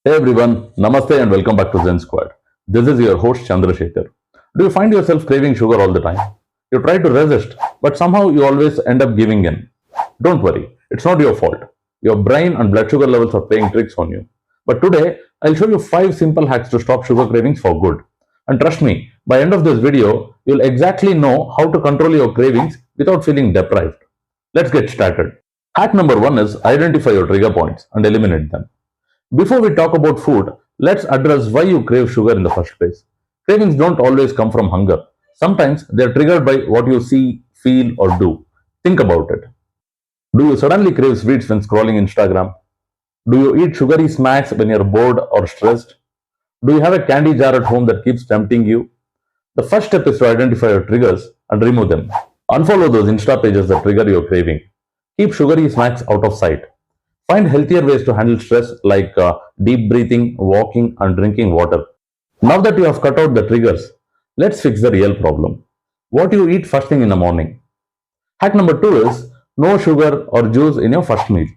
Hey everyone, Namaste and welcome back to Zen Squad. This is your host Chandra Shekar. Do you find yourself craving sugar all the time? You try to resist, but somehow you always end up giving in. Don't worry, it's not your fault. Your brain and blood sugar levels are playing tricks on you. But today, I'll show you 5 simple hacks to stop sugar cravings for good. And trust me, by end of this video, you'll exactly know how to control your cravings without feeling deprived. Let's get started. Hack number 1 is identify your trigger points and eliminate them. Before we talk about food, let's address why you crave sugar in the first place. Cravings don't always come from hunger. Sometimes they're triggered by what you see, feel, or do. Think about it. Do you suddenly crave sweets when scrolling Instagram? Do you eat sugary snacks when you're bored or stressed? Do you have a candy jar at home that keeps tempting you? The first step is to identify your triggers and remove them. Unfollow those Insta pages that trigger your craving. Keep sugary snacks out of sight. Find healthier ways to handle stress like deep breathing, walking, and drinking water. Now that you have cut out the triggers, let's fix the real problem. What you eat first thing in the morning. Hack number 2 is no sugar or juice in your first meal.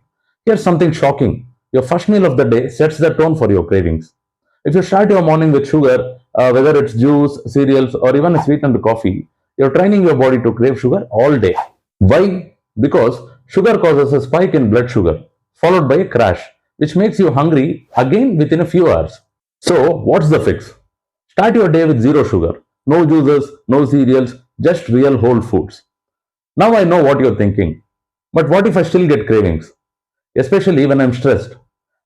Here's something shocking. Your first meal of the day sets the tone for your cravings. If you start your morning with sugar, whether it's juice, cereals, or even a sweetened coffee, you're training your body to crave sugar all day. Why? Because sugar causes a spike in blood sugar, followed by a crash, which makes you hungry again within a few hours. So, what's the fix? Start your day with zero sugar, no juices, no cereals, just real whole foods. Now I know what you're thinking. But what if I still get cravings? Especially when I'm stressed.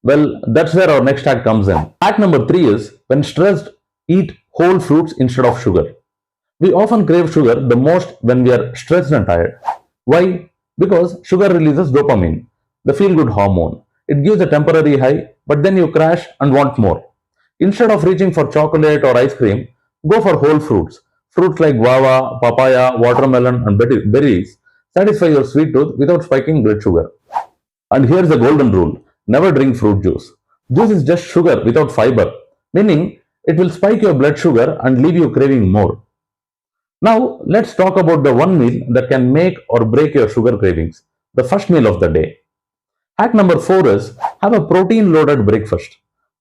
Well, that's where our next hack comes in. Hack number 3 is when stressed, eat whole fruits instead of sugar. We often crave sugar the most when we are stressed and tired. Why? Because sugar releases dopamine, the feel good hormone. It gives a temporary high, but then you crash and want more. Instead of reaching for chocolate or ice cream, go for whole fruits. Fruits like guava, papaya, watermelon, and berries satisfy your sweet tooth without spiking blood sugar. And here's the golden rule, never drink fruit juice. Juice is just sugar without fiber, meaning it will spike your blood sugar and leave you craving more. Now, let's talk about the one meal that can make or break your sugar cravings, the first meal of the day. Hack number 4 is have a protein loaded breakfast.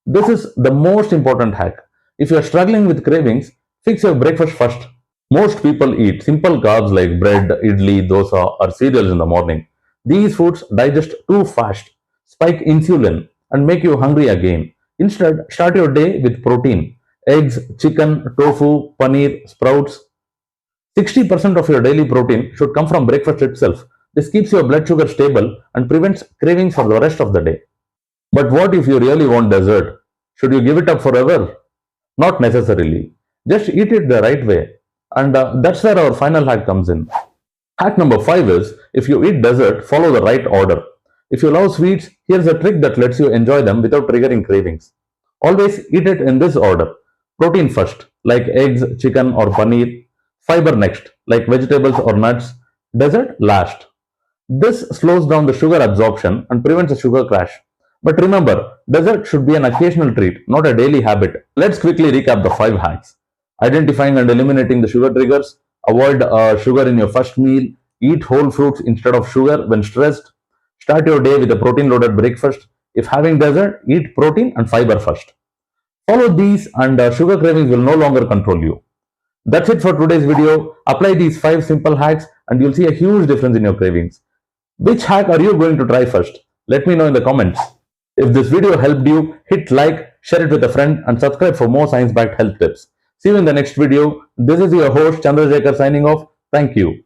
This is the most important hack. If you are struggling with cravings, fix your breakfast first. Most people eat simple carbs like bread, idli, dosa, or cereals in the morning. These foods digest too fast, spike insulin, and make you hungry again. Instead, start your day with protein eggs, chicken, tofu, paneer, sprouts. 60% of your daily protein should come from breakfast itself. This keeps your blood sugar stable and prevents cravings for the rest of the day. But what if you really want dessert? Should you give it up forever? Not necessarily. Just eat it the right way. And that's where our final hack comes in. Hack number 5 is if you eat dessert, follow the right order. If you love sweets, here's a trick that lets you enjoy them without triggering cravings. Always eat it in this order. Protein first, like eggs, chicken, or paneer. Fiber next, like vegetables or nuts. Dessert last. This slows down the sugar absorption and prevents a sugar crash. But remember, dessert should be an occasional treat, not a daily habit. Let's quickly recap the 5 hacks. Identifying and eliminating the sugar triggers, avoid sugar in your first meal, eat whole fruits instead of sugar when stressed, start your day with a protein loaded breakfast. If having dessert, eat protein and fiber first. Follow these and sugar cravings will no longer control you. That's it for today's video. Apply these 5 simple hacks and you'll see a huge difference in your cravings. Which hack are you going to try first? Let me know in the comments. If this video helped you, hit like, share it with a friend, and subscribe for more science-backed health tips. See you in the next video. This is your host Chandra Shekar signing off. Thank you.